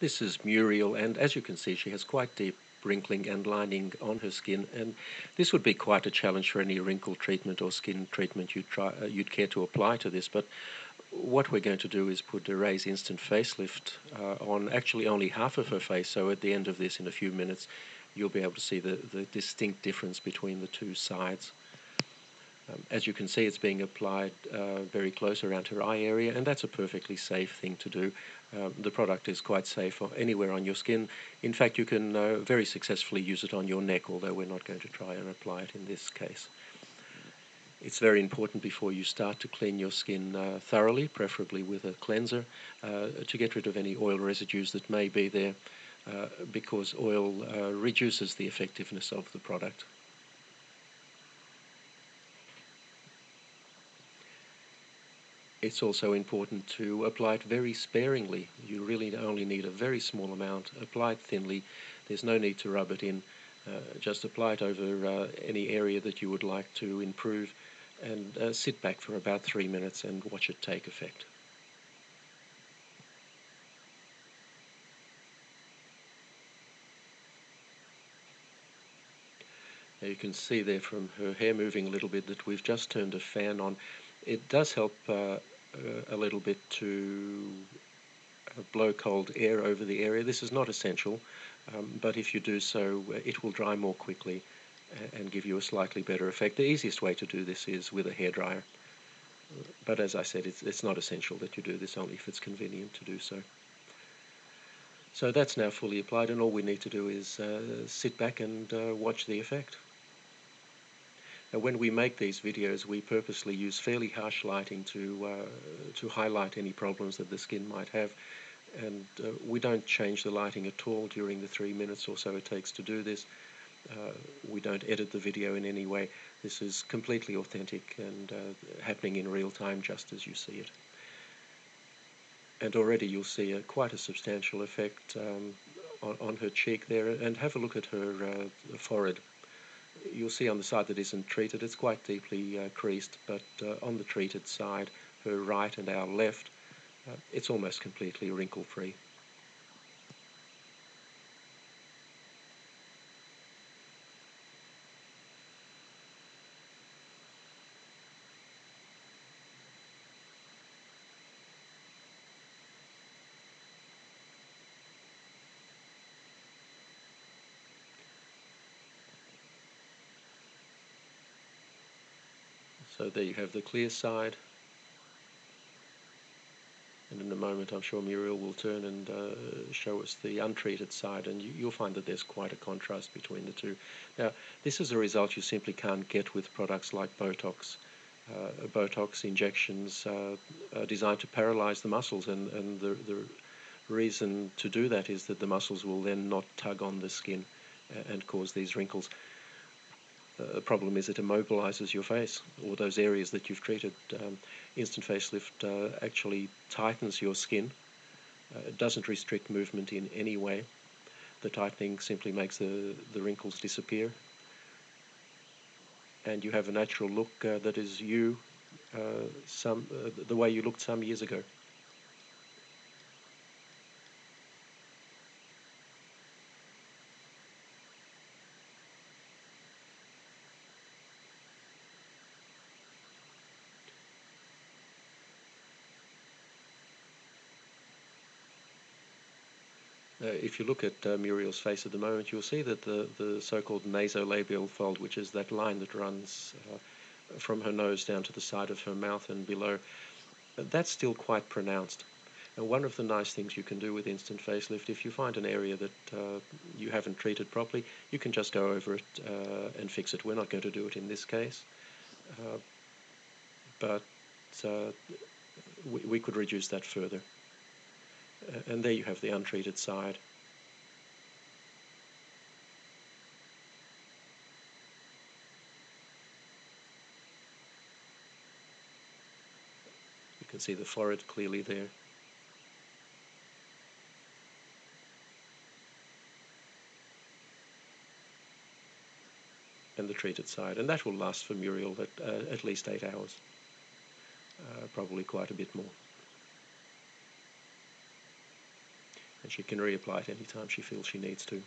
This is Muriel, and as you can see, she has quite deep wrinkling and lining on her skin, and this would be quite a challenge for any wrinkle treatment or skin treatment you'd care to apply to this. But what we're going to do is put a Raise Instant Facelift on actually only half of her face, so at the end of this, in a few minutes, you'll be able to see the distinct difference between the two sides. As you can see, it's being applied very close around her eye area, and that's a perfectly safe thing to do. The product is quite safe anywhere on your skin. In fact, you can very successfully use it on your neck, although we're not going to try and apply it in this case. It's very important before you start to clean your skin thoroughly, preferably with a cleanser, to get rid of any oil residues that may be there, because oil reduces the effectiveness of the product. It's also important to apply it very sparingly. You really only need a very small amount. Apply it thinly. There's no need to rub it in. Just apply it over any area that you would like to improve, and sit back for about 3 minutes and watch it take effect. Now you can see there from her hair moving a little bit that we've just turned a fan on. It does help a little bit to blow cold air over the area. This is not essential, but if you do so, it will dry more quickly and give you a slightly better effect. The easiest way to do this is with a hairdryer, but as I said, it's not essential that you do this, only if it's convenient to do so. So that's now fully applied, and all we need to do is sit back and watch the effect. Now, when we make these videos, we purposely use fairly harsh lighting to highlight any problems that the skin might have, and we don't change the lighting at all during the 3 minutes or so it takes to do this. We don't edit the video in any way. This is completely authentic and happening in real time just as you see it. And already you'll see quite a substantial effect on her cheek there, and have a look at her forehead. You'll see on the side that isn't treated, it's quite deeply creased, but on the treated side, her right and our left, it's almost completely wrinkle-free. So there you have the clear side, and in a moment I'm sure Muriel will turn and show us the untreated side, and you'll find that there's quite a contrast between the two. Now, this is a result you simply can't get with products like Botox. Botox injections are designed to paralyze the muscles, and the reason to do that is that the muscles will then not tug on the skin and cause these wrinkles. The problem is it immobilizes your face, or those areas that you've treated. Instant facelift actually tightens your skin. It doesn't restrict movement in any way. The tightening simply makes the wrinkles disappear, and you have a natural look that is you, the way you looked some years ago. If you look at Muriel's face at the moment, you'll see that the so-called nasolabial fold, which is that line that runs from her nose down to the side of her mouth and below, that's still quite pronounced. And one of the nice things you can do with instant facelift, if you find an area that you haven't treated properly, you can just go over it and fix it. We're not going to do it in this case, but we could reduce that further. And there you have the untreated side. You can see the forehead clearly there. And the treated side. And that will last for Muriel at least 8 hours. Probably quite a bit more. and she can reapply it anytime she feels she needs to.